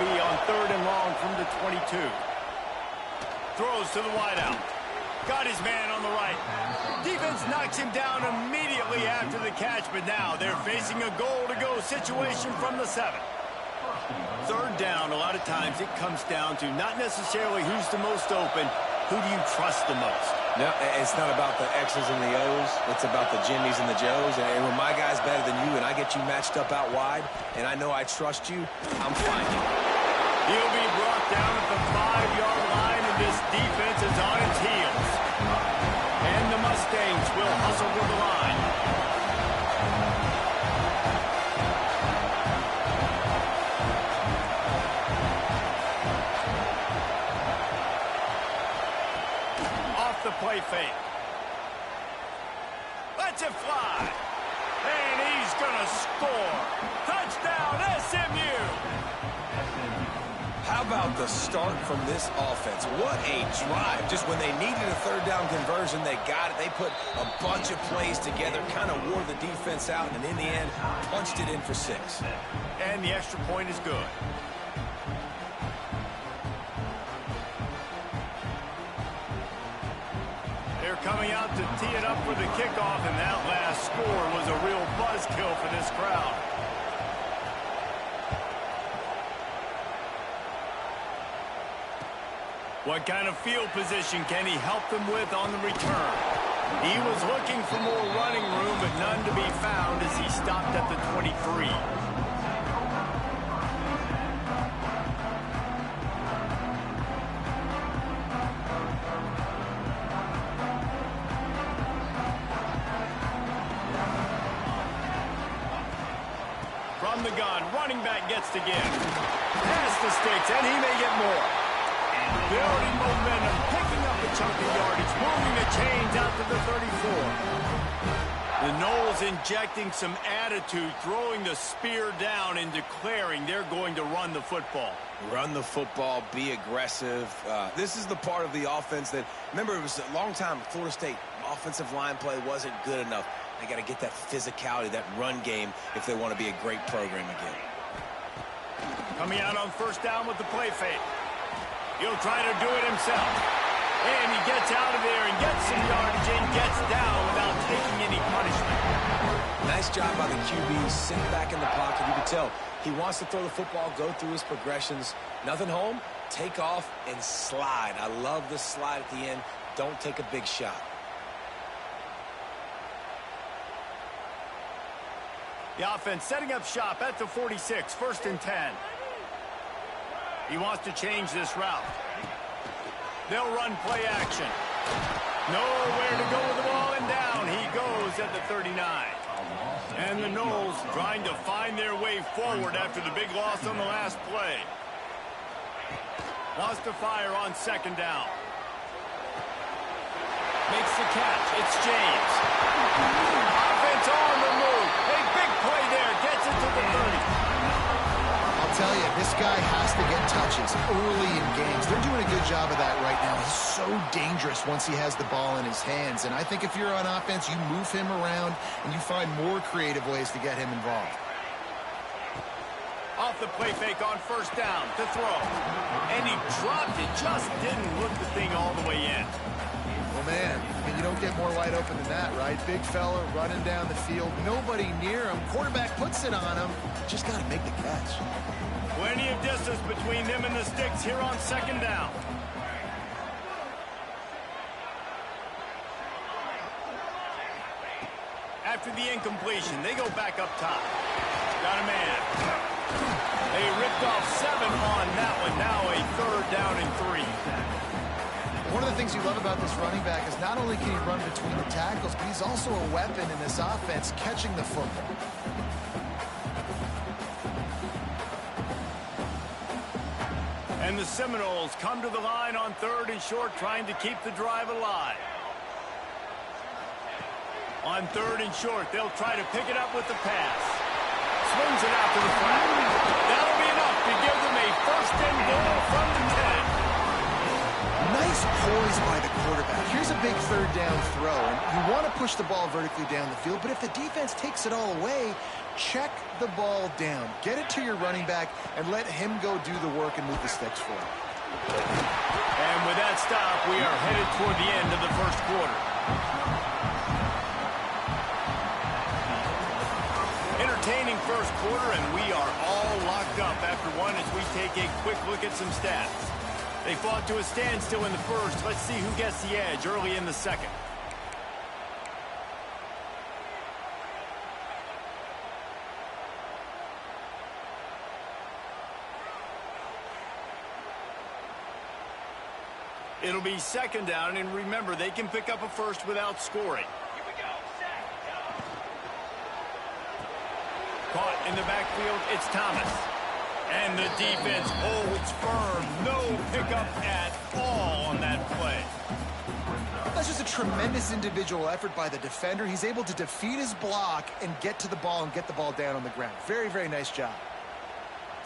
be on 3rd and long from the 22. Throws to the wideout. Got his man on the right. Defense knocks him down immediately after the catch, but now they're facing a goal-to-go situation from the 7. 3rd down, a lot of times it comes down to not necessarily who's the most open, who do you trust the most? No, it's not about the X's and the O's. It's about the Jimmies and the Joes. And when my guy's better than you and I get you matched up out wide, and I know I trust you, I'm fine. He'll be brought down at the 5-yard line, and this defense is on its heels. And the Mustangs will hustle to the line. Off the play fake. Lets it fly. And he's going to score. Touchdown, SMU! How about the start from this offense? What a drive. Just when they needed a 3rd down conversion, they got it. They put a bunch of plays together, kind of wore the defense out, and in the end, punched it in for 6. And the extra point is good. They're coming out to tee it up for the kickoff, and that last score was a real buzzkill for this crowd. What kind of field position can he help them with on the return? He was looking for more running room, but none to be found as he stopped at the 23. From the gun, running back gets to give. Past the sticks, and he may get more. Building momentum, picking up a chunk of yardage, moving the chains out to the 34. The Noles injecting some attitude, throwing the spear down and declaring they're going to run the football. Run the football, be aggressive. This is the part of the offense that, remember, it was a long time, Florida State offensive line play wasn't good enough. They got to get that physicality, that run game, if they want to be a great program again. Coming out on 1st down with the play fake. He'll try to do it himself. And he gets out of there and gets some yardage and gets down without taking any punishment. Nice job by the QB, sitting back in the pocket. You can tell he wants to throw the football, go through his progressions. Nothing home, take off and slide. I love the slide at the end. Don't take a big shot. The offense setting up shop at the 46, 1st and 10. He wants to change this route. They'll run play action. Nowhere to go with the ball, and down he goes at the 39. And the Noles trying to find their way forward after the big loss on the last play. Wants to fire on 2nd down. Makes the catch. It's James. Offense on the move. A big play there. Gets it to the 30. I'll tell you, this guy has to get touches early in games. They're doing a good job of that right now. He's so dangerous once he has the ball in his hands. And I think if you're on offense, you move him around and you find more creative ways to get him involved. Off the play fake on 1st down to throw. And he dropped it. Just didn't look the thing all the way in. Well, man, I mean, you don't get more wide open than that, right? Big fella running down the field. Nobody near him. Quarterback puts it on him. Just got to make the catch. Plenty of distance between them and the sticks here on 2nd down. After the incompletion, they go back up top. Got a man. They ripped off 7 on that one. Now a 3rd down and 3. One of the things you love about this running back is not only can he run between the tackles, but he's also a weapon in this offense, catching the football. And the Seminoles come to the line on 3rd and short, trying to keep the drive alive. On 3rd and short, they'll try to pick it up with the pass. Swings it out to the flat. That'll be enough to give them a 1st and goal from the 10. Nice Nice poise by the quarterback. Here's a big third down throw. And you want to push the ball vertically down the field, but if the defense takes it all away, check the ball down. Get it to your running back and let him go do the work and move the sticks for him. And with that stop, we are headed toward the end of the first quarter. Entertaining first quarter, and we are all locked up after one as we take a quick look at some stats. They fought to a standstill in the first. Let's see who gets the edge early in the second. It'll be second down, and remember, they can pick up a first without scoring. Here we go. Caught in the backfield, it's Thomas. And the defense holds firm. No pickup at all on that play. That's just a tremendous individual effort by the defender. He's able to defeat his block and get to the ball and get the ball down on the ground. Very, very nice job.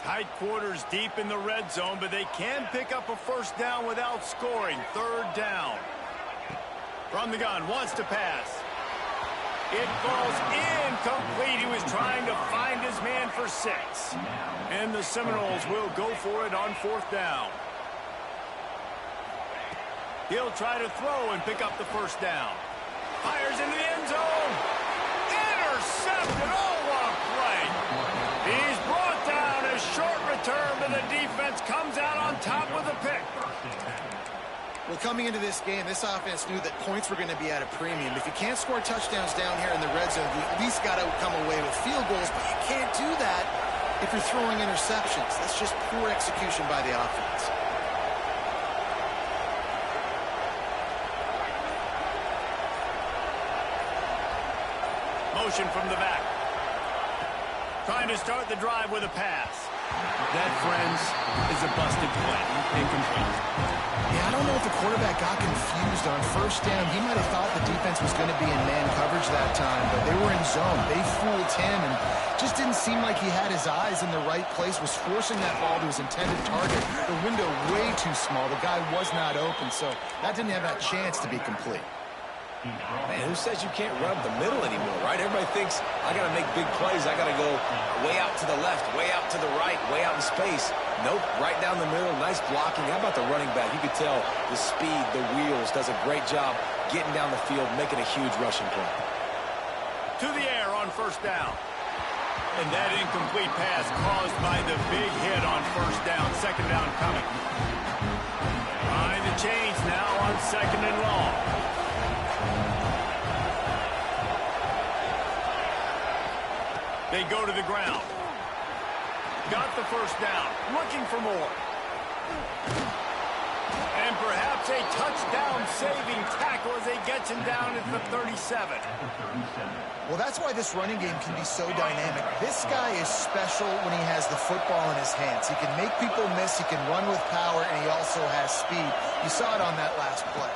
Tight quarters deep in the red zone, but they can pick up a first down without scoring. Third down. From the gun, wants to pass. It falls incomplete. He was trying to find his man for 6. And the Seminoles will go for it on fourth down. He'll try to throw and pick up the first down. Fires into the end zone. Intercepted. Oh, what a play. He's brought down. A short return, but the defense comes out on top with a pick. Well, coming into this game, this offense knew that points were going to be at a premium. If you can't score touchdowns down here in the red zone, you at least got to come away with field goals, but you can't do that if you're throwing interceptions. That's just poor execution by the offense. Motion from the back. Trying to start the drive with a pass. That, friends, is a busted play. Incomplete. Yeah, I don't know if the quarterback got confused on first down. He might have thought the defense was going to be in man coverage that time, but they were in zone. They fooled him and just didn't seem like he had his eyes in the right place, was forcing that ball to his intended target. The window way too small. The guy was not open, so that didn't have that chance to be complete. Man, who says you can't run the middle anymore, right? Everybody thinks, I got to make big plays. I got to go way out to the left, way out to the right, way out in space. Nope, right down the middle, nice blocking. How about the running back? You could tell the speed, the wheels, does a great job getting down the field, making a huge rushing play. To the air on first down. And that incomplete pass caused by the big hit on first down. Second down coming. Behind the chains now on second and long. They go to the ground. Got the first down. Looking for more. And perhaps a touchdown-saving tackle as they get him down at the 37. Well, that's why this running game can be so dynamic. This guy is special when he has the football in his hands. He can make people miss, he can run with power, and he also has speed. You saw it on that last play.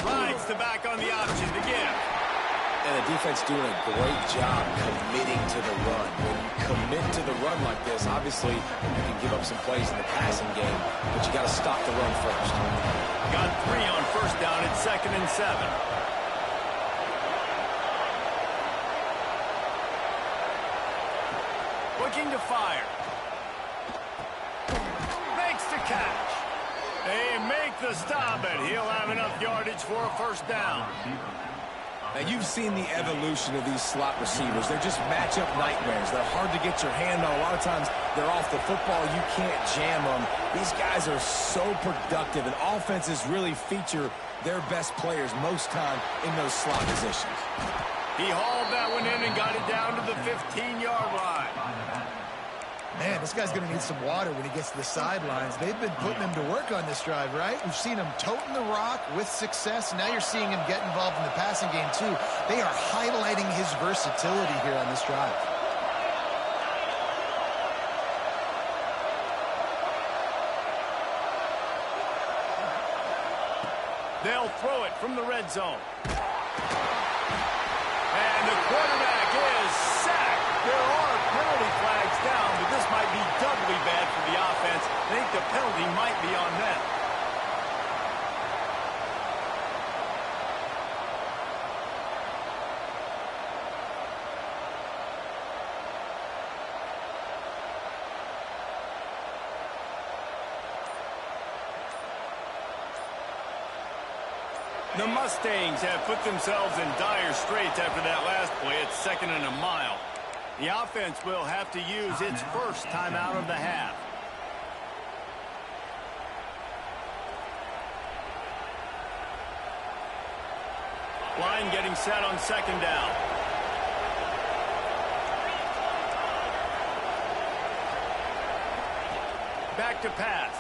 Rides the back on the option to give. And the defense doing a great job committing to the run. When you commit to the run like this, obviously you can give up some plays in the passing game, but you got to stop the run first. Got 3 on first down at second and 7. Looking to fire. Makes the catch. They make the stop, and he'll have enough yardage for a first down. Now, you've seen the evolution of these slot receivers. They're just matchup nightmares. They're hard to get your hand on. A lot of times, they're off the football. You can't jam them. These guys are so productive, and offenses really feature their best players most time in those slot positions. He hauled that one in and got it down to the 15-yard line. Man, this guy's going to need some water when he gets to the sidelines. They've been putting him to work on this drive, right? We've seen him toting the rock with success. And now you're seeing him get involved in the passing game, too. They are highlighting his versatility here on this drive. They'll throw it from the red zone. And the quarterback is sacked. There are penalty flags down, but this might be doubly bad for the offense. I think the penalty might be on them. The Mustangs have put themselves in dire straits after that last play at 2nd and a mile. The offense will have to use its first timeout of the half. Line getting set on 2nd down. Back to pass.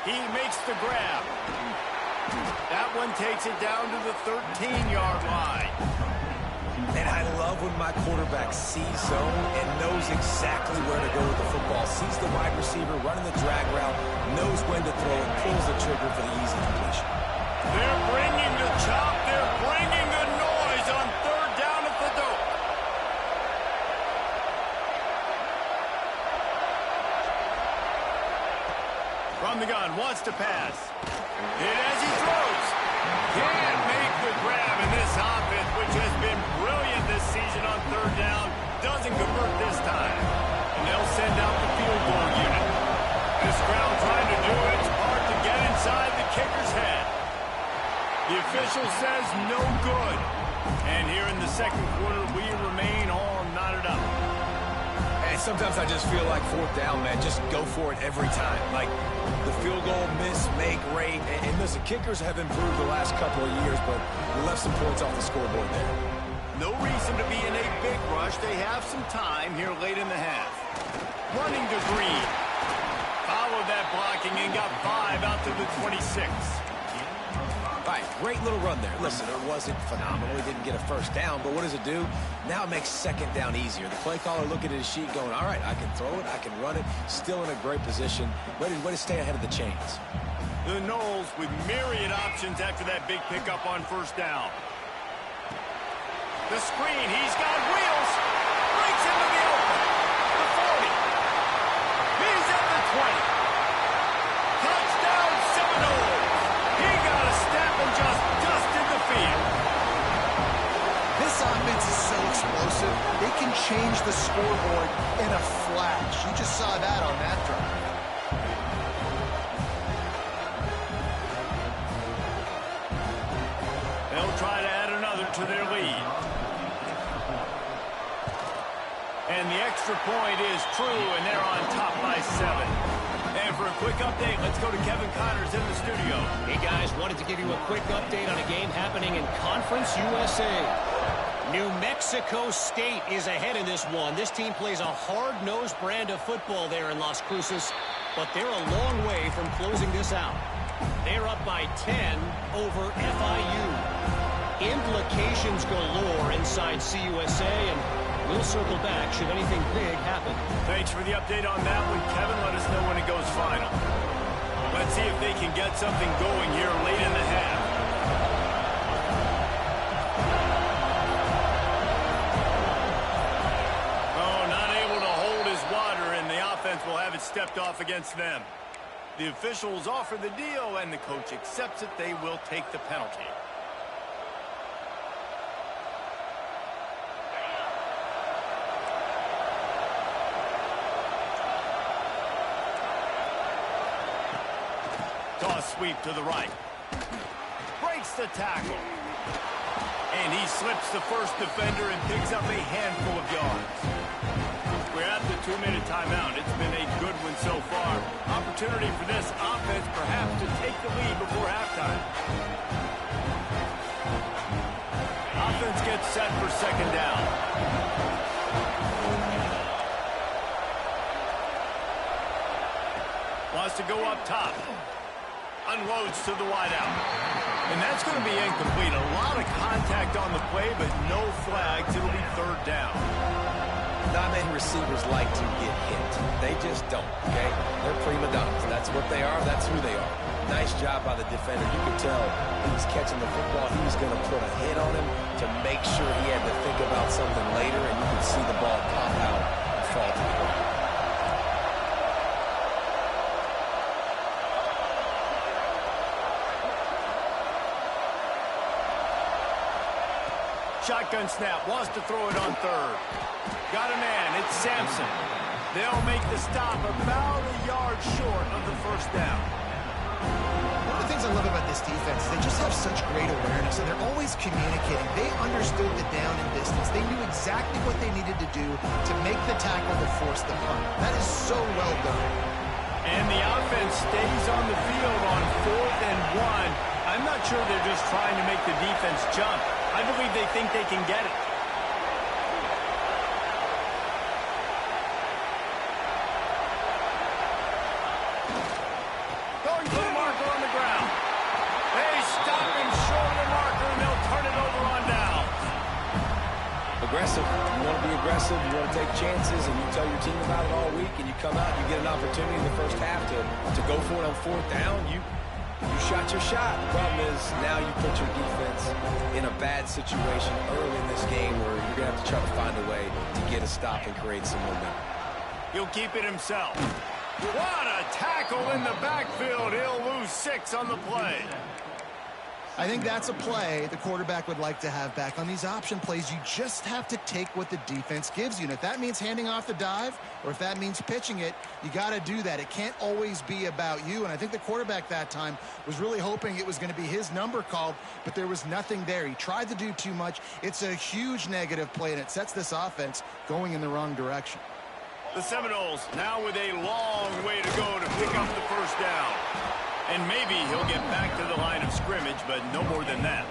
He makes the grab. That one takes it down to the 13-yard line. And I love when my quarterback sees zone and knows exactly where to go with the football. Sees the wide receiver running the drag route, knows when to throw it, pulls the trigger for the easy completion. They're bringing the chop. They're bringing the noise on 3rd down at the dope. From the gun, wants to pass. Hit as he throws. Can't make the grab in this offense, which has been brilliant this season on 3rd down. Doesn't convert this time. And they'll send out the field goal unit. This crowd trying to do its part to get inside the kicker's head. The official says no good. And here in the 2nd quarter, we remain all knotted up. And sometimes I just feel like 4th down, man. Just go for it every time. Like the field goal miss, make rate. And listen, kickers have improved the last couple of years, but we left some points off the scoreboard there. No reason to be in a big rush. They have some time here late in the half. Running to Green. Followed that blocking and got 5 out to the 26. All right, great little run there. Listen, it wasn't phenomenal. He didn't get a 1st down, but what does it do? Now it makes 2nd down easier. The play caller looking at his sheet going, all right, I can throw it, I can run it. Still in a great position. Ready to stay ahead of the chains. The Knowles with myriad options after that big pickup on 1st down. The screen, he's got wheels. Breaks into the open. The 40. He's at the 20. Touchdown Seminoles. He got a step and just dusted the field. This offense is so explosive, they can change the scoreboard in a flash. You just saw that on that drive. They'll try to add another to their lead. And the extra point is true, and they're on top by 7. And for a quick update, let's go to Kevin Connors in the studio. Hey, guys, wanted to give you a quick update on a game happening in Conference USA. New Mexico State is ahead in this one. This team plays a hard-nosed brand of football there in Las Cruces, but they're a long way from closing this out. They're up by 10 over FIU. Implications galore inside CUSA, and we'll circle back should anything big happen. Thanks for the update on that one, Kevin. Let us know when it goes final. Let's see if they can get something going here late in the half. Oh, not able to hold his water, and the offense will have it stepped off against them. The officials offer the deal, and the coach accepts it. They will take the penalty. Toss sweep to the right. Breaks the tackle. And he slips the first defender and picks up a handful of yards. We're at the 2-minute timeout. It's been a good one so far. Opportunity for this offense perhaps to take the lead before halftime. Offense gets set for 2nd down. Wants to go up top. Unloads to the wideout. And that's going to be incomplete. A lot of contact on the play, but no flags. It'll be 3rd down. Not many receivers like to get hit. They just don't, okay? They're prima donnas. That's what they are. That's who they are. Nice job by the defender. You could tell he was catching the football. He was going to put a hit on him to make sure he had to think about something later, and you could see the ball pop out and fall to the ground. Shotgun snap, wants to throw it on 3rd. Got a man, it's Sampson. They'll make the stop about a yard short of the 1st down. things I love about this defense is they just have such great awareness, and they're always communicating. They understood the down and distance. They knew exactly what they needed to do to make the tackle to force the punt. That is so well done. And the offense stays on the field on 4th and 1. I'm not sure they're just trying to make the defense jump. I believe they think they can get it. Going for the marker on the ground. They stop him short of the marker, and they'll turn it over on down. Aggressive. You want to be aggressive. You want to take chances, and you tell your team about it all week, and you come out and you get an opportunity in the first half to go for it on 4th down. You shot your shot. The problem is now you put your defense in a bad situation early in this game where you're going to have to try to find a way to get a stop and create some momentum. He'll keep it himself. What a tackle in the backfield. He'll lose 6 on the play. I think that's a play the quarterback would like to have back. On these option plays, you just have to take what the defense gives you. And if that means handing off the dive or if that means pitching it, you got to do that. It can't always be about you. And I think the quarterback that time was really hoping it was going to be his number called, but there was nothing there. He tried to do too much. It's a huge negative play, and it sets this offense going in the wrong direction. The Seminoles now with a long way to go to pick up the first down. And maybe he'll get back to the line of scrimmage, but no more than that.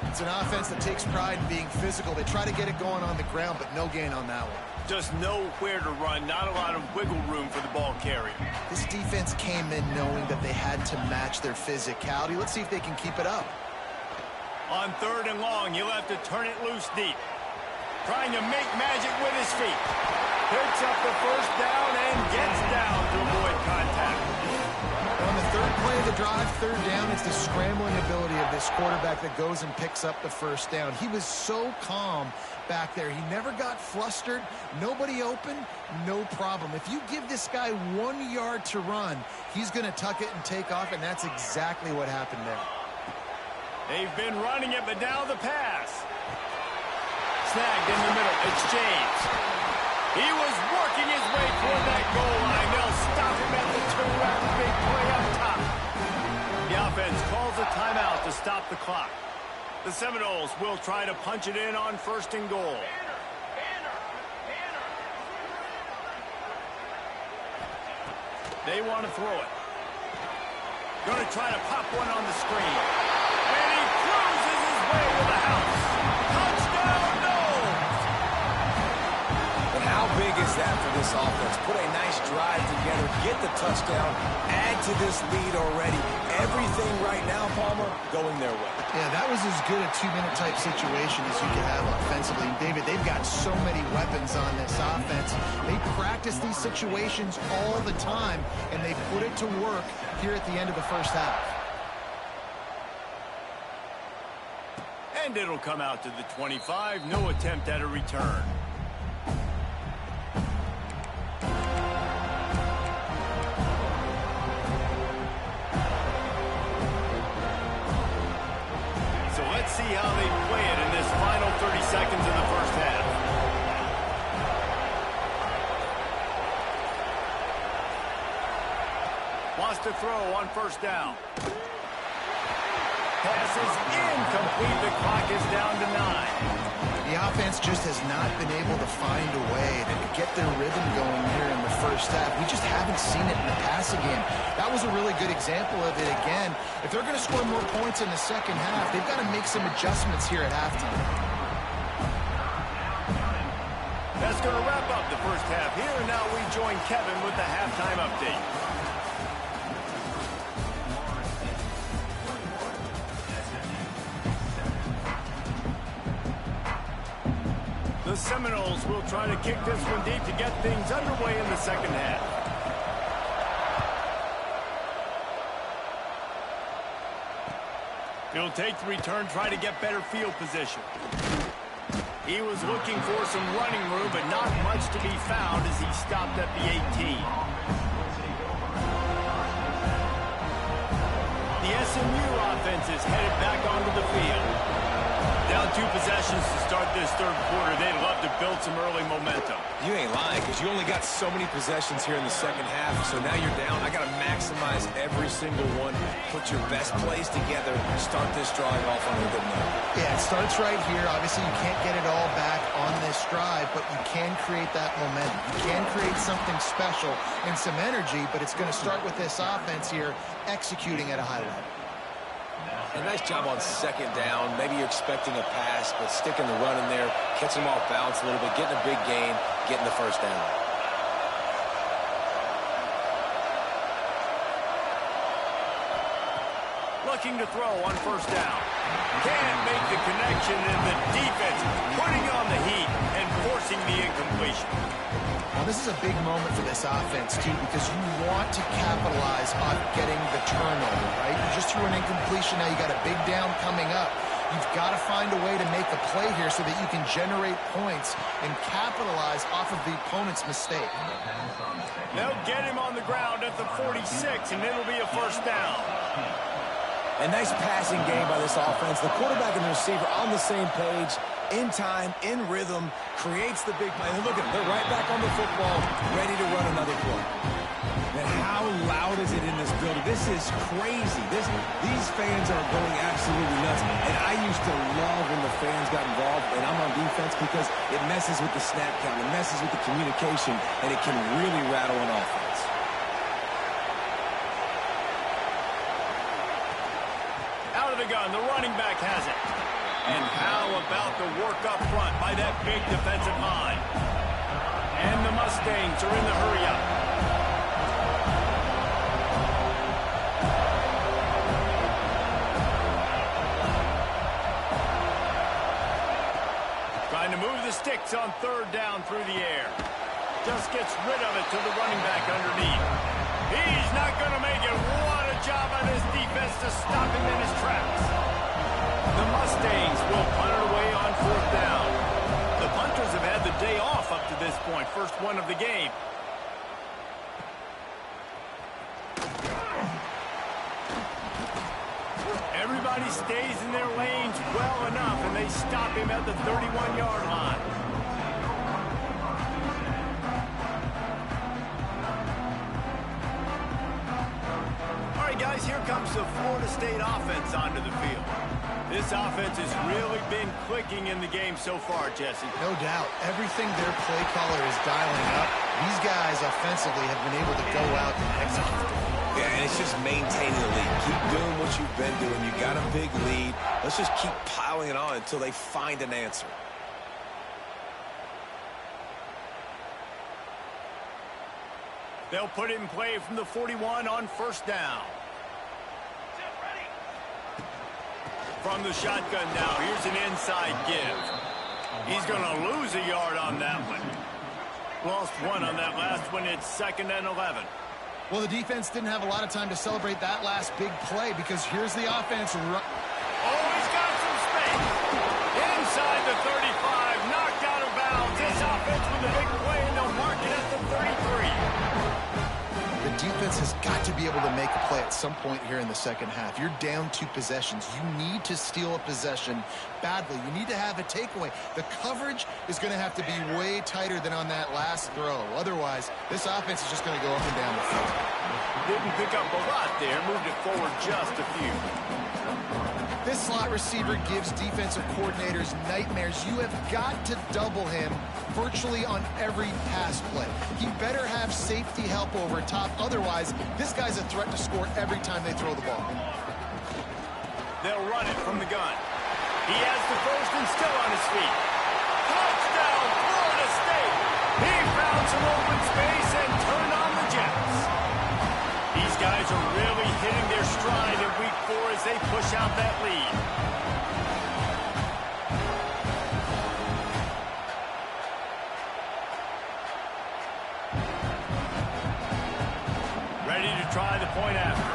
It's an offense that takes pride in being physical. They try to get it going on the ground, but no gain on that one. Just nowhere to run, not a lot of wiggle room for the ball carrier. This defense came in knowing that they had to match their physicality. Let's see if they can keep it up. On 3rd and long, he'll have to turn it loose deep. Trying to make magic with his feet. Picks up the first down and gets down to avoid contact. On the 3rd play of the drive, 3rd down, it's the scrambling ability of this quarterback that goes and picks up the first down. He was so calm back there. He never got flustered. Nobody open, no problem. If you give this guy 1 yard to run, he's going to tuck it and take off, and that's exactly what happened there. They've been running it, but now the pass. Snagged in the middle. It's James. He was working his way toward that goal line. They'll stop him at the 2 after a big play up top. The offense calls a timeout to stop the clock. The Seminoles will try to punch it in on 1st and goal. They want to throw it. Going to try to pop one on the screen. And he cruises his way to the house. Touchdown, Noles! But how big is that for this offense? Put a nice drive together, get the touchdown, add to this lead already. Everything right now, Palmer, going their way. Yeah, that was as good a 2-minute type situation as you could have offensively. David, they've got so many weapons on this offense. They practice these situations all the time, and they put it to work here at the end of the first half. And it'll come out to the 25. No attempt at a return. Let's see how they play it in this final 30 seconds of the first half. Wants to throw on 1st down. Pass is incomplete. The clock is down to 9. The offense just has not been able to find a way to get their rhythm going here in the first half. We just haven't seen it in the passing game. That was a really good example of it again. If they're going to score more points in the second half, they've got to make some adjustments here at halftime. That's going to wrap up the first half here, and now we join Kevin with the halftime update. The Seminoles will try to kick this one deep to get things underway in the second half. He'll take the return, try to get better field position. He was looking for some running room, but not much to be found as he stopped at the 18. The SMU offense is headed back onto the field. They'll 2 possessions to start this third quarter. They'd love to build some early momentum. You ain't lying, because you only got so many possessions here in the second half, so now you're down. I got to maximize every single one. Put your best plays together. Start this drive off on a good note. Yeah, it starts right here. Obviously, you can't get it all back on this drive, but you can create that momentum. You can create something special and some energy, but it's going to start with this offense here executing at a high level. A nice job on second down. Maybe you're expecting a pass, but sticking the run in there, catching them off balance a little bit, getting a big gain, getting the first down. Looking to throw on first down. Can't make the connection, and the defense putting on the heat and forcing the incompletion. Well, this is a big moment for this offense, too, because you want to capitalize on getting the turnover, right? You just threw an incompletion. Now you got a big down coming up. You've got to find a way to make a play here so that you can generate points and capitalize off of the opponent's mistake. They'll get him on the ground at the 46, and it'll be a first down. A nice passing game by this offense. The quarterback and the receiver on the same page, in time, in rhythm, creates the big play. And look at them. They're right back on the football, ready to run another play. And how loud is it in this building? This is crazy. These fans are going absolutely nuts. And I used to love when the fans got involved, and I'm on defense, because it messes with the snap count. It messes with the communication, and it can really rattle an offense. Out of the gun, the running back has it. And how about the work up front by that big defensive line? And the Mustangs are in the hurry-up. Trying to move the sticks on third down through the air. Just gets rid of it to the running back underneath. He's not going to make it. What a job by this defense to stop him in his tracks. The Mustangs will punt it away on fourth down. The punters have had the day off up to this point. First one of the game. Everybody stays in their lanes well enough, and they stop him at the 31-yard line. All right, guys, here comes the Florida State offense onto the field. This offense has really been clicking in the game so far, Jesse. No doubt. Everything their play caller is dialing up, these guys offensively have been able to go out and execute. Yeah, and it's just maintaining the lead. Keep doing what you've been doing. You got a big lead. Let's just keep piling it on until they find an answer. They'll put it in play from the 41 on first down. From the shotgun now, here's an inside give. He's going to lose a yard on that one. Lost one on that last one. It's 2nd and 11. Well, the defense didn't have a lot of time to celebrate that last big play, because here's the offense. Oh, he's got some space. Inside the 35, knocked out of bounds. This offense with a big play, and they'll mark it at the 33. The defense has got to be able to make a play at some point here in the second half. You're down 2 possessions. You need to steal a possession badly. You need to have a takeaway. The coverage is going to have to be way tighter than on that last throw. Otherwise, this offense is just going to go up and down the field. Didn't pick up a lot there. Moved it forward just a few. This slot receiver gives defensive coordinators nightmares. You have got to double him virtually on every pass play. He better have safety help over top. Otherwise, this guy's a threat to score every time they throw the ball. They'll run it from the gun. He has the first and still on his feet. Touchdown, Florida State. He found some open space and turned on the Jets. These guys are really hitting their stride in week 4 as they push out that lead. Ready to try the point after.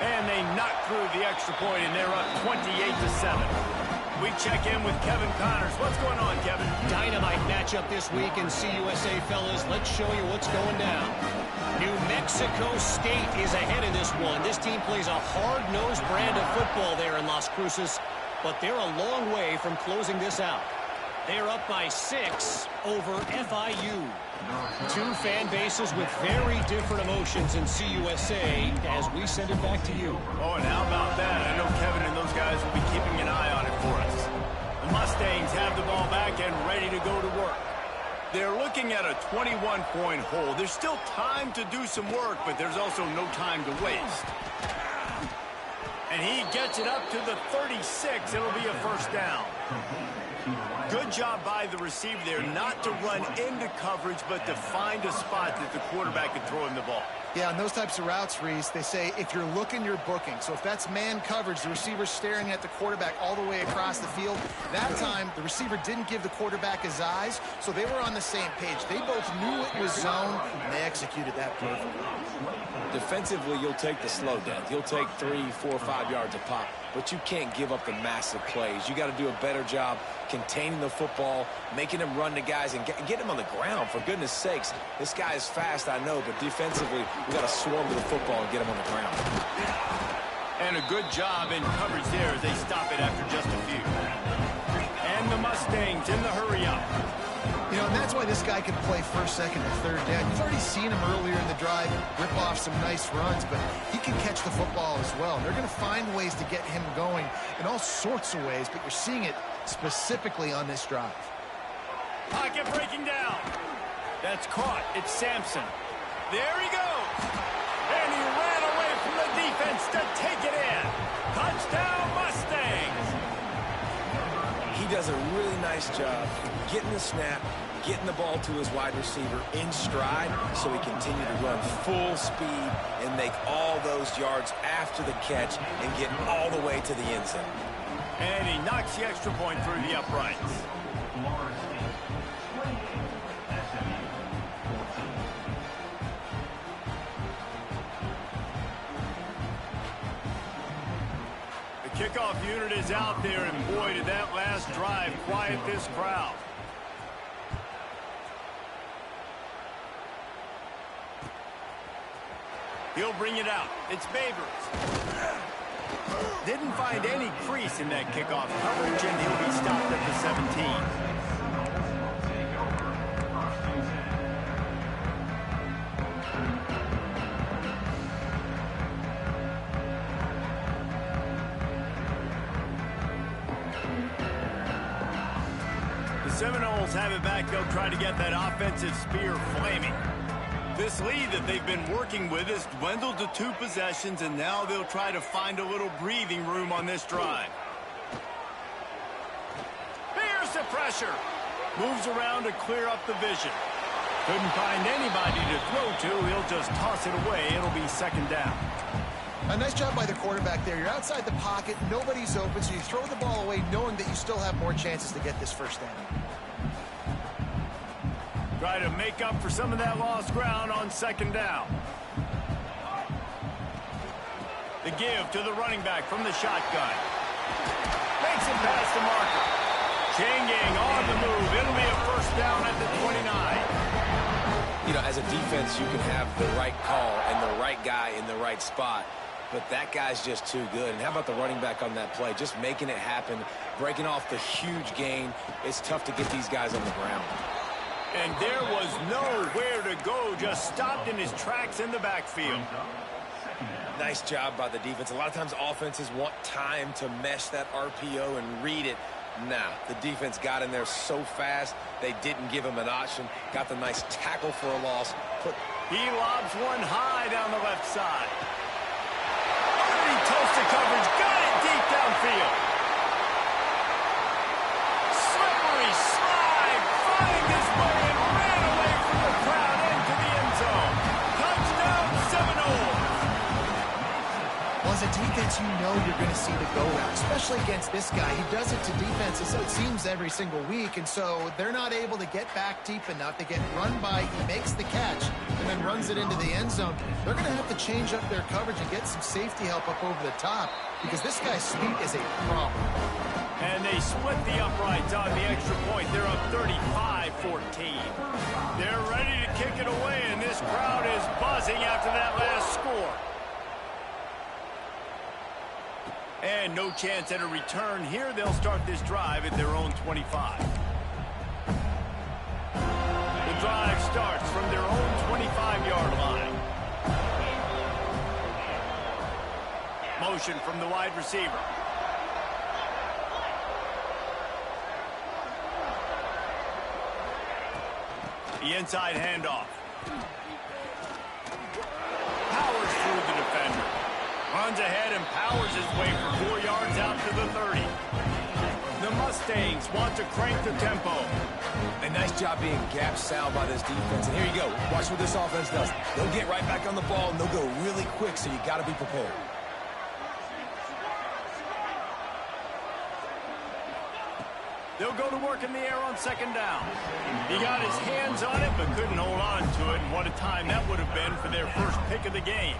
And they knock through the extra point, and they're up 28-7. We check in with Kevin Connors. What's going on, Kevin? Dynamite matchup this week in CUSA, fellas. Let's show you what's going down. New Mexico State is ahead in this one. This team plays a hard-nosed brand of football there in Las Cruces, but they're a long way from closing this out. They're up by 6 over FIU. Two fan bases with very different emotions in CUSA as we send it back to you. Oh, and how about that? I know Kevin and those guys will be keeping an eye on it for us. The Mustangs have the ball back and ready to go to work. They're looking at a 21-point hole. There's still time to do some work, but there's also no time to waste. And he gets it up to the 36. It'll be a first down. Good job by the receiver there not to run into coverage, but to find a spot that the quarterback can throw him the ball. Yeah, on those types of routes, Reese, they say if you're looking, you're booking. So if that's man coverage, the receiver's staring at the quarterback all the way across the field. That time, the receiver didn't give the quarterback his eyes, so they were on the same page. They both knew it was zone, and they executed that perfectly. Defensively, you'll take the slow death. You'll take 3, 4, 5 yards a pop, but you can't give up the massive plays. You got to do a better job containing the football, making him run to guys, and get him on the ground, for goodness sakes. This guy is fast, I know, but defensively, we got to swarm to the football and get him on the ground. And a good job in coverage there as they stop it after just a few. And the Mustangs in the hurry-up. You know, and that's why this guy can play first, second, and third down. You've already seen him earlier in the drive rip off some nice runs, but he can catch the football as well. They're going to find ways to get him going in all sorts of ways, but you're seeing it specifically on this drive. Pocket breaking down. That's caught. It's Sampson. There he goes. And he ran away from the defense to take it in. Touchdown, Mustangs. He does a really nice job getting the snap, getting the ball to his wide receiver in stride so he continued to run full speed and make all those yards after the catch and get all the way to the end zone. And he knocks the extra point through the uprights. The kickoff unit is out there, and boy, did that last drive quiet this crowd. He'll bring it out. It's Babers. Didn't find any crease in that kickoff coverage, and he'll be stopped at the 17. The Seminoles have it back. They'll try to get that offensive spear flaming. This lead that they've been working with has dwindled to 2 possessions, and now they'll try to find a little breathing room on this drive. Here's the pressure. Moves around to clear up the vision. Couldn't find anybody to throw to. He'll just toss it away. It'll be second down. A nice job by the quarterback there. You're outside the pocket. Nobody's open, so you throw the ball away knowing that you still have more chances to get this first down. Try to make up for some of that lost ground on second down. The give to the running back from the shotgun. Makes it past the marker. Chain gang on the move. It'll be a first down at the 29. You know, as a defense, you can have the right call and the right guy in the right spot, but that guy's just too good. And how about the running back on that play? Just making it happen, breaking off the huge gain. It's tough to get these guys on the ground. And there was nowhere to go, just stopped in his tracks in the backfield. Nice job by the defense. A lot of times offenses want time to mesh that RPO and read it. Nah, the defense got in there so fast, they didn't give him an option. Got the nice tackle for a loss. He lobs one high down the left side. Early toasted coverage, got it deep downfield. Slippery slide, finds his way and ran away from the crowd into the end zone. Touchdown, Seminoles. Well, as a defense, you know you're going to see the go route, especially against this guy. He does it to defenses, it seems, every single week, and so they're not able to get back deep enough. They get run by, he makes the catch, and then runs it into the end zone. They're going to have to change up their coverage and get some safety help up over the top because this guy's speed is a problem. And they split the uprights on the extra point. They're up 35-14. They're ready to kick it away, and this crowd is buzzing after that last score. And no chance at a return here. They'll start this drive at their own 25. The drive starts from their own 25-yard line. Motion from the wide receiver. The inside handoff. Powers through the defender. Runs ahead and powers his way for 4 yards out to the 30. The Mustangs want to crank the tempo. A nice job being gap sound by this defense. And here you go. Watch what this offense does. They'll get right back on the ball, and they'll go really quick, so you got to be prepared. They'll go to work in the air on second down. He got his hands on it, but couldn't hold on to it. And what a time that would have been for their first pick of the game.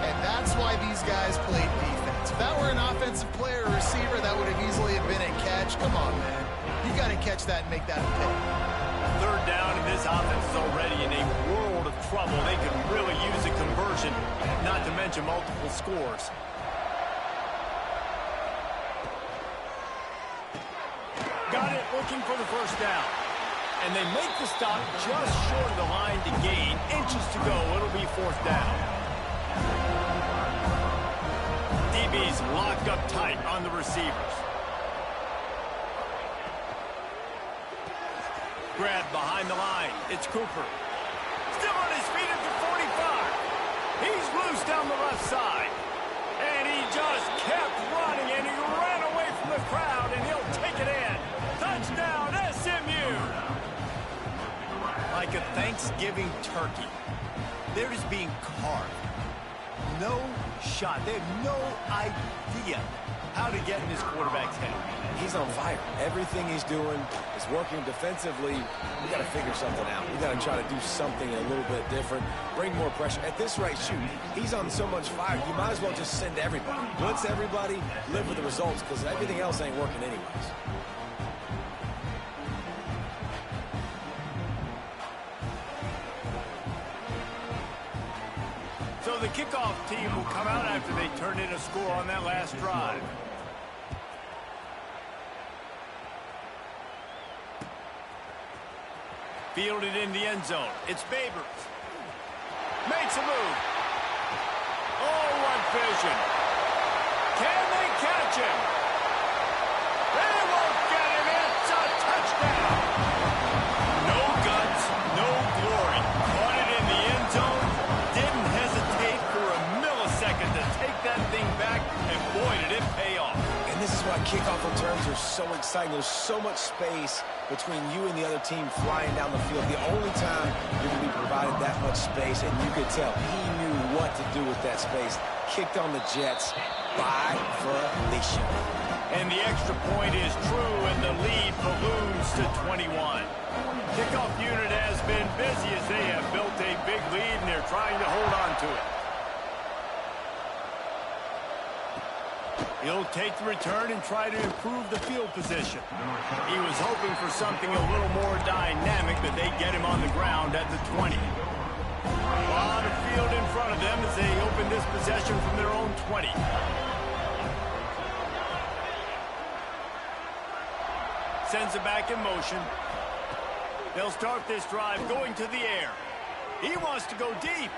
And that's why these guys played defense. If that were an offensive player or receiver, that would have easily have been a catch. Come on, man. You got to catch that and make that a pick. Third down, and this offense is already in a world of trouble. They could really use a conversion, not to mention multiple scores. Got it, looking for the first down. And they make the stop just short of the line to gain. Inches to go, it'll be fourth down. DB's locked up tight on the receivers. Grab behind the line. It's Cooper. Still on his feet at the 45. He's loose down the left side. And he just kept running, and he ran away from the crowd, and he'll take it in. Touchdown, SMU! Like a Thanksgiving turkey. They're just being carved. No shot. They have no idea how to get in this quarterback's head. He's on fire. Everything he's doing is working defensively. We got to figure something out. We got to try to do something a little bit different. Bring more pressure. At this rate, shoot, he's on so much fire. You might as well just send everybody. Blitz everybody, live with the results, because everything else ain't working anyways. So the kickoff team will come out after they turn in a score on that last drive. Fielded in the end zone. It's Babers. Makes a move. Oh, what vision. Can they catch him? They won't get him. It's a touchdown. No guts, no glory. Caught it in the end zone. Didn't hesitate for a millisecond to take that thing back, and boy, did it pay off. And this is why kickoff returns are so exciting. There's so much space between you and the other team flying down the field. The only time you're going to be provided that much space, and you could tell he knew what to do with that space. Kicked on the Jets by Felicia. And the extra point is true, and the lead balloons to 21. Kickoff unit has been busy as they have built a big lead, and they're trying to hold on to it. He'll take the return and try to improve the field position. He was hoping for something a little more dynamic, but they get him on the ground at the 20. A lot of field in front of them as they open this possession from their own 20. Sends it back in motion. They'll start this drive going to the air. He wants to go deep.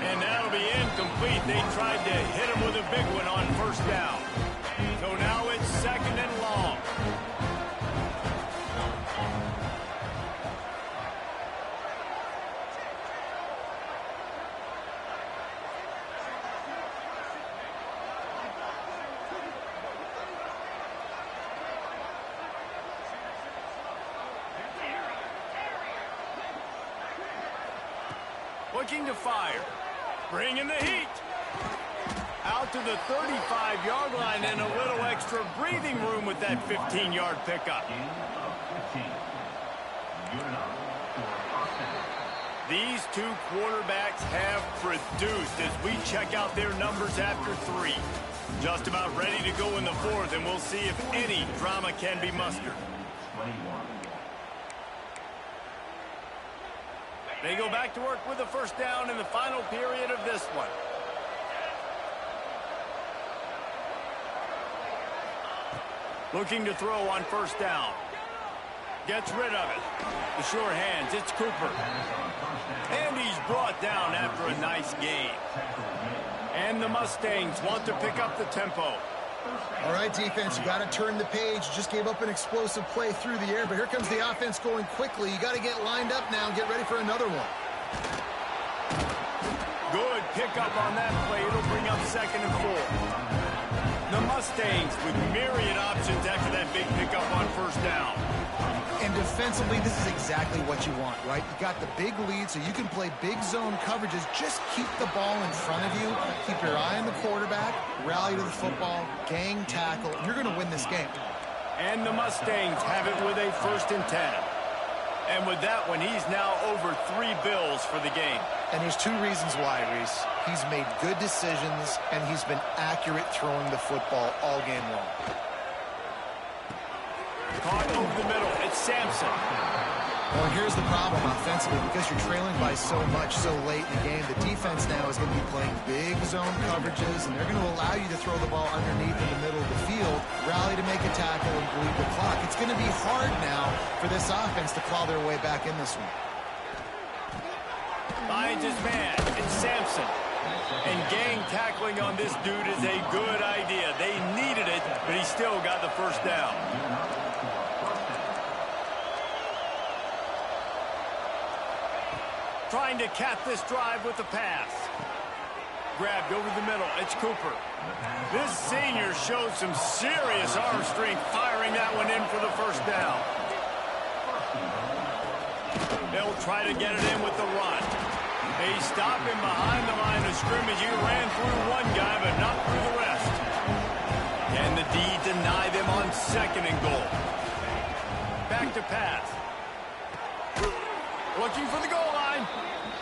And that'll be incomplete. They tried to hit him with a big one on first down. So now it's second and long. Looking to fire. Bringing the heat. Out out to the 35-yard line and a little extra breathing room with that 15-yard pickup. These two quarterbacks have produced as we check out their numbers after 3. Just about ready to go in the 4th, and we'll see if any drama can be mustered. They go back to work with a first down in the final period of this one. Looking to throw on first down. Gets rid of it. The sure hands, it's Cooper. And he's brought down after a nice gain. And the Mustangs want to pick up the tempo. All right, defense, you got to turn the page. You just gave up an explosive play through the air, but here comes the offense going quickly. You got to get lined up now and get ready for another one. Good pickup on that play. It'll bring up 2nd and 4. The Mustangs with myriad options after that big pickup on first down. And defensively, this is exactly what you want, right? You got the big lead, so you can play big zone coverages. Just keep the ball in front of you. Keep your eye on the quarterback. Rally to the football. Gang tackle. You're going to win this game. And the Mustangs have it with a 1st and 10. And with that one, he's now over 3 bills for the game. And there's 2 reasons why, Reese. He's made good decisions, and he's been accurate throwing the football all game long. Caught over the middle. It's Sampson. Well, here's the problem offensively. Because you're trailing by so much so late in the game, the defense now is going to be playing big zone coverages, and they're going to allow you to throw the ball underneath in the middle of the field, rally to make a tackle, and bleed the clock. It's going to be hard now for this offense to claw their way back in this one. Finds his man. It's Sampson. And gang tackling on this dude is a good idea. They needed it, but he still got the first down. Trying to cap this drive with the pass. Grabbed over the middle. It's Cooper. This senior showed some serious arm strength firing that one in for the first down. They'll try to get it in with the run. They stop him behind the line of scrimmage. He ran through one guy, but not through the rest. And the D deny them on 2nd and goal. Back to pass. Looking for the goal line.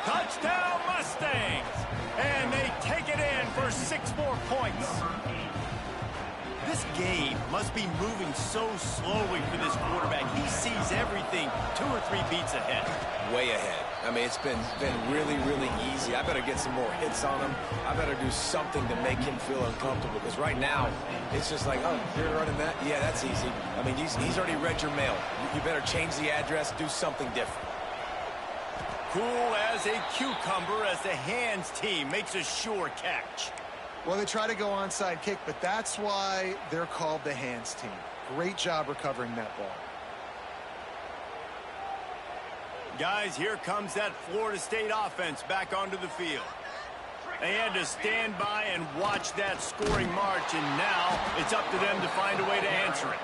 Touchdown, Mustangs. And they take it in for 6 more points. This game must be moving so slowly for this quarterback. He sees everything 2 or 3 beats ahead. Way ahead. I mean, it's been really, really easy. I better get some more hits on him. I better do something to make him feel uncomfortable, because right now, it's just like, oh, you're running that? Yeah, that's easy. I mean, he's already read your mail. You better change the address, do something different. Cool as a cucumber as the hands team makes a sure catch. Well, they try to go onside kick, but that's why they're called the hands team. Great job recovering that ball. Guys, here comes that Florida State offense back onto the field. They had to stand by and watch that scoring march, and now it's up to them to find a way to answer it.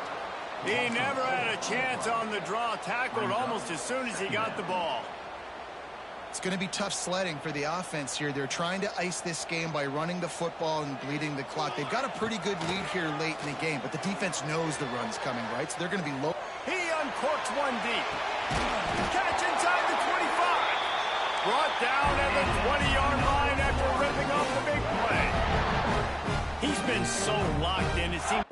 He never had a chance on the draw, tackled almost as soon as he got the ball. It's going to be tough sledding for the offense here. They're trying to ice this game by running the football and bleeding the clock. They've got a pretty good lead here late in the game, but the defense knows the run's coming, right? So they're going to be low. He uncorks one deep. Catch inside the 25. Brought down at the 20-yard line after ripping off the big play. He's been so locked in, it seems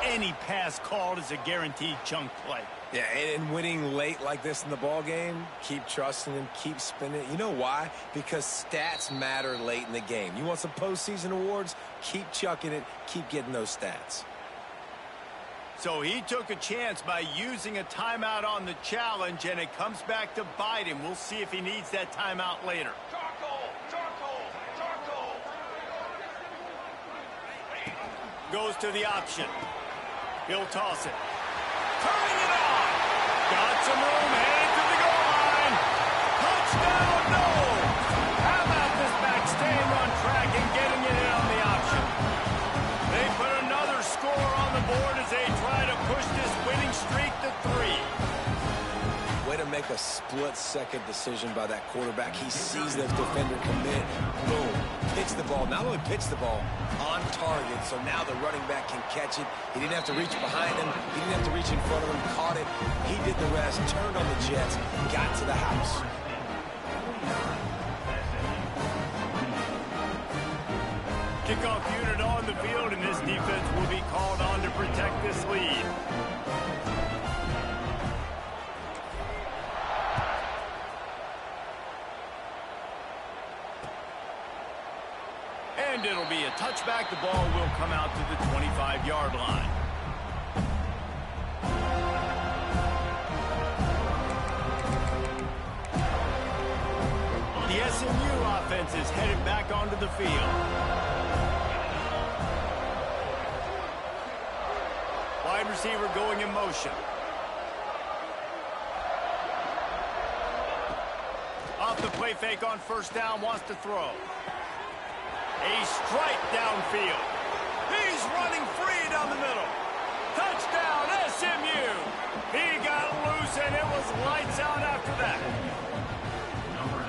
any pass called is a guaranteed chunk play. Yeah, and winning late like this in the ball game, keep trusting him, keep spinning it. You know why? Because stats matter late in the game. You want some postseason awards? Keep chucking it, keep getting those stats. So he took a chance by using a timeout on the challenge, and it comes back to bite him. We'll see if he needs that timeout later. Goes to the option. He'll toss it. Turning it on. Got some room, headed to the goal line. Touchdown, no! How about this back staying on track and getting it in on the option? They put another score on the board as they try to push this winning streak to 3. Way to make a split split-second decision by that quarterback. He sees the defender commit. Boom. Pitch the ball. Not only pitch the ball, on target. So now the running back can catch it. He didn't have to reach behind him. He didn't have to reach in front of him. Caught it. He did the rest. Turned on the Jets. Got to the house. Kickoff unit on the field, and this defense will be called on to protect this lead. And it'll be a touchback. The ball will come out to the 25-yard line. The SMU offense is headed back onto the field. Wide receiver going in motion. Off the play fake on first down, wants to throw. A strike downfield. He's running free down the middle. Touchdown, SMU. He got loose, and it was lights out after that.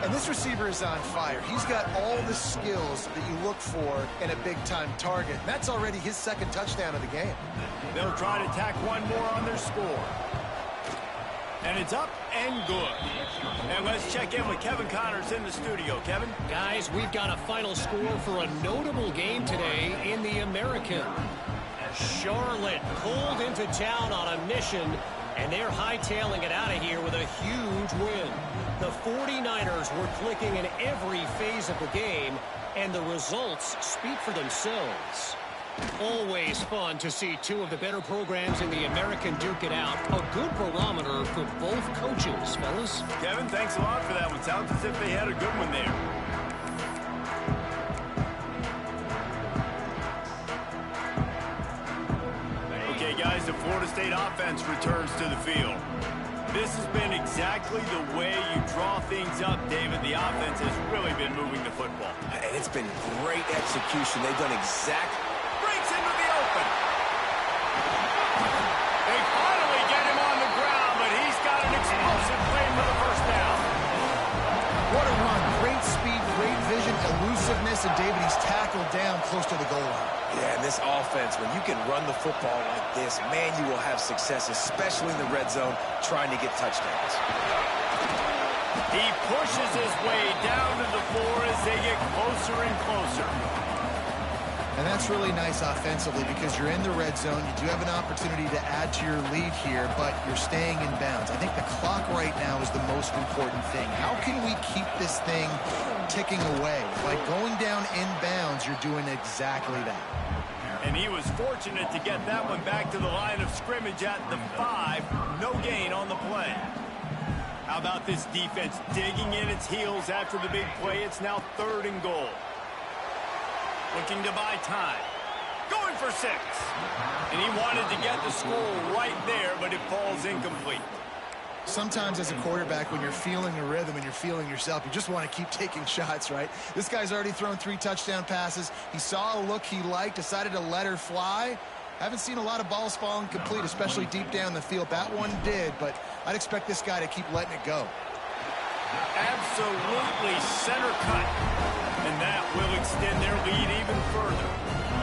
And this receiver is on fire. He's got all the skills that you look for in a big-time target. And that's already his second touchdown of the game. They'll try to tack one more on their score. And it's up and good. And let's check in with Kevin Connors in the studio. Kevin? Guys, we've got a final score for a notable game today in the American. Charlotte pulled into town on a mission, and they're hightailing it out of here with a huge win. The 49ers were clicking in every phase of the game, and the results speak for themselves. Always fun to see two of the better programs in the American duke it out. A good barometer for both coaches, fellas. Kevin, thanks a lot for that one. Sounds as if they had a good one there. Okay, guys, the Florida State offense returns to the field. This has been exactly the way you draw things up, David. The offense has really been moving the football. And it's been great execution. They've done Breaks into the open. They finally get him on the ground, but he's got an explosive play for the first down. What a run. Great speed, great vision, elusiveness, and David, he's tackled down close to the goal line. Yeah, and this offense, when you can run the football like this, man, you will have success, especially in the red zone, trying to get touchdowns. He pushes his way down to the floor as they get closer and closer. And that's really nice offensively because you're in the red zone. You do have an opportunity to add to your lead here, but you're staying in bounds. I think the clock right now is the most important thing. How can we keep this thing ticking away? By going down in bounds, you're doing exactly that. And he was fortunate to get that one back to the line of scrimmage at the 5. No gain on the play. How about this defense digging in its heels after the big play? It's now 3rd and goal. Looking to buy time. Going for 6. And he wanted to get the score right there, but it falls incomplete. Sometimes as a quarterback, when you're feeling the rhythm and you're feeling yourself, you just want to keep taking shots, right? This guy's already thrown 3 touchdown passes. He saw a look he liked, decided to let her fly. Haven't seen a lot of balls falling complete, especially deep down the field. That one did, but I'd expect this guy to keep letting it go. Absolutely center cut. And that will extend their lead even further.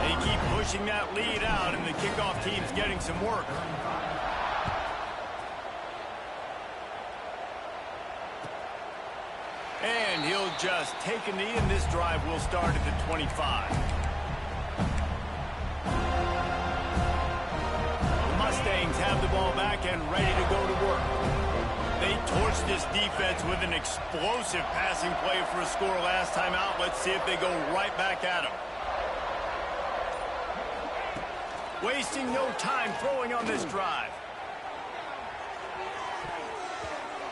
They keep pushing that lead out, and the kickoff team's getting some work. And he'll just take a knee, and this drive will start at the 25. The Mustangs have the ball back and ready to go to work. They torched this defense with an explosive passing play for a score last time out. Let's see if they go right back at him. Wasting no time throwing on this drive.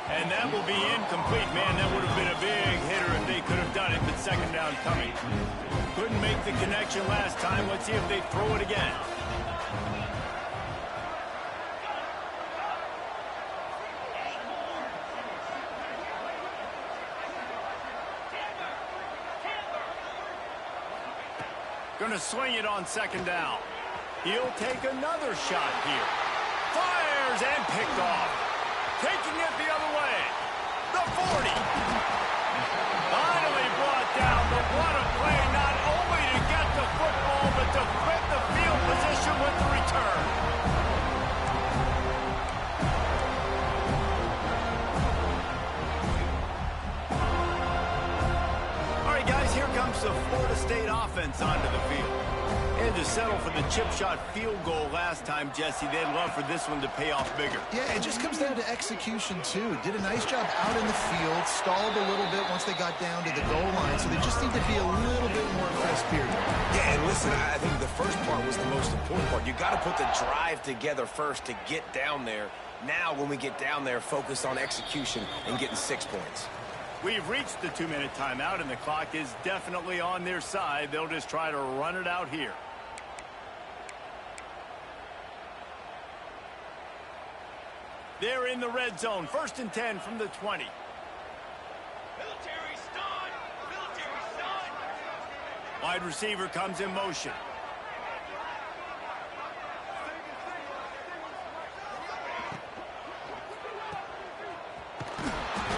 And that will be incomplete. Man, that would have been a big hitter if they could have done it, but 2nd down coming. Couldn't make the connection last time. Let's see if they throw it again. Going to swing it on 2nd down. He'll take another shot here. Fires and picked off. Taking it the other way. Finally brought down, but what a play, not only to get the football, but to flip the field position with the return. All right, guys, here comes the Florida State offense onto the field. And to settle for the chip shot field goal last time, Jesse, they'd love for this one to pay off bigger. Yeah, it just comes down to execution, too. Did a nice job out in the field, stalled a little bit once they got down to the goal line, so they just need to be a little bit more crisp here. Yeah, and listen, I think the first part was the most important part. You got to put the drive together first to get down there. Now, when we get down there, focus on execution and getting 6 points. We've reached the 2-minute timeout, and the clock is definitely on their side. They'll just try to run it out here. They're in the red zone. 1st and 10 from the 20. Military stun! Military stun! Wide receiver comes in motion.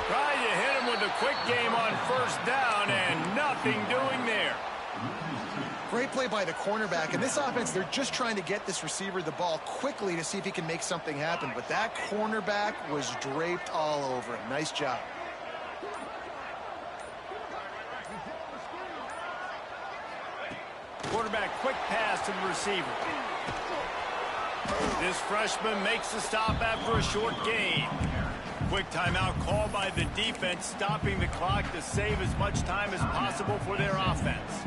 Trying to hit him with a quick game on 1st down, and nothing doing there. Great play by the cornerback. In this offense, they're just trying to get this receiver the ball quickly to see if he can make something happen. But that cornerback was draped all over him. Nice job. Quarterback quick pass to the receiver. This freshman makes the stop after a short gain. Quick timeout called by the defense, stopping the clock to save as much time as possible for their offense.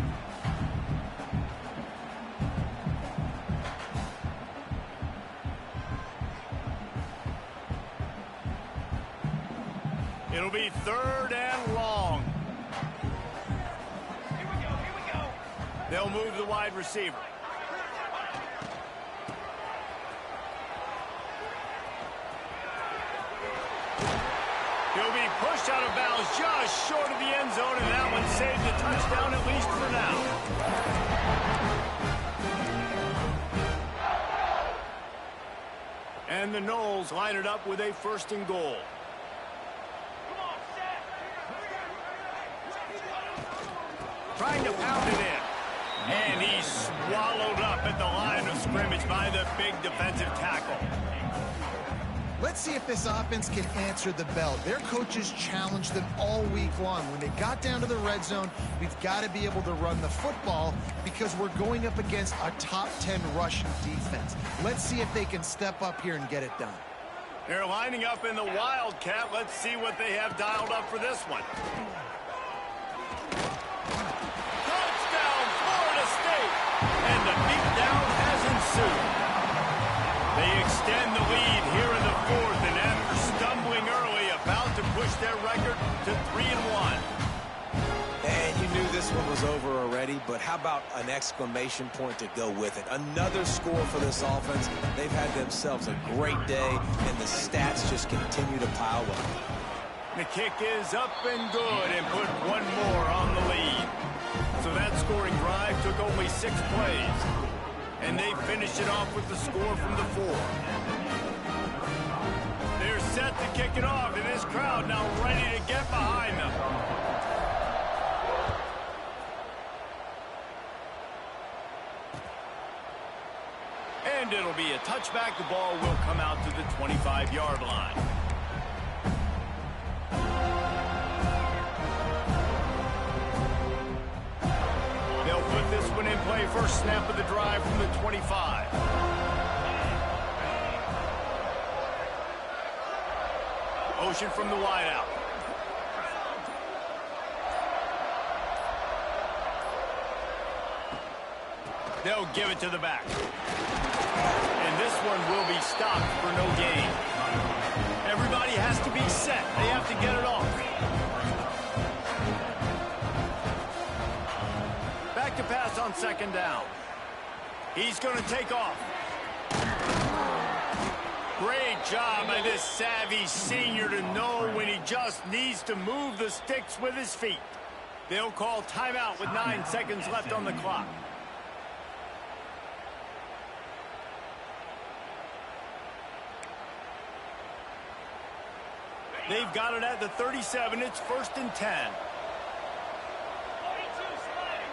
It'll be 3rd and long. Here we go. They'll move the wide receiver. He'll be pushed out of bounds just short of the end zone, and that one saved a touchdown, at least for now. And the Noles line it up with a 1st and goal. Trying to pound it in. And he's swallowed up at the line of scrimmage by the big defensive tackle. Let's see if this offense can answer the bell. Their coaches challenged them all week long. When they got down to the red zone, we've got to be able to run the football because we're going up against a top 10 rushing defense. Let's see if they can step up here and get it done. They're lining up in the Wildcat. Let's see what they have dialed up for this one. Touchdown, Florida State! And the beatdown has ensued. They extend the lead here in the 4th, and after stumbling early, about to push their record to 3-1. And you knew this one was over already, but how about an exclamation point to go with it? Another score for this offense. They've had themselves a great day, and the stats just continue to pile up. The kick is up and good, and put one more on the lead. So that scoring drive took only 6 plays. And they finished it off with the score from the 4. They're set to kick it off, and this crowd now ready to get behind them. And it'll be a touchback. The ball will come out to the 25-yard line. They'll put this one in play. First snap of the drive from the 25. Motion from the wideout. They'll give it to the back. And this one will be stopped for no gain. Everybody has to be set. They have to get it off. Back to pass on 2nd down. He's going to take off. Great job by this savvy senior to know when he just needs to move the sticks with his feet. They'll call timeout with 9 seconds left on the clock. They've got it at the 37. It's 1st and 10. 42 sliding.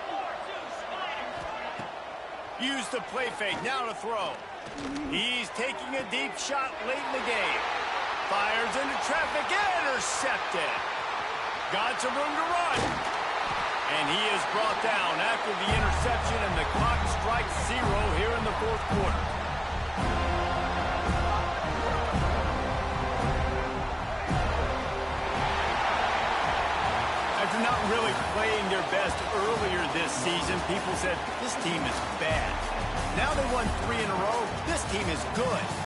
4-2 sliding. Use the play fake. Now to throw. He's taking a deep shot late in the game. Fires into traffic. Intercepted. Got some room to run. And he is brought down after the interception, and the clock strikes 0 here in the 4th quarter. After not really playing their best earlier this season, people said, this team is bad. Now they won 3 in a row. This team is good.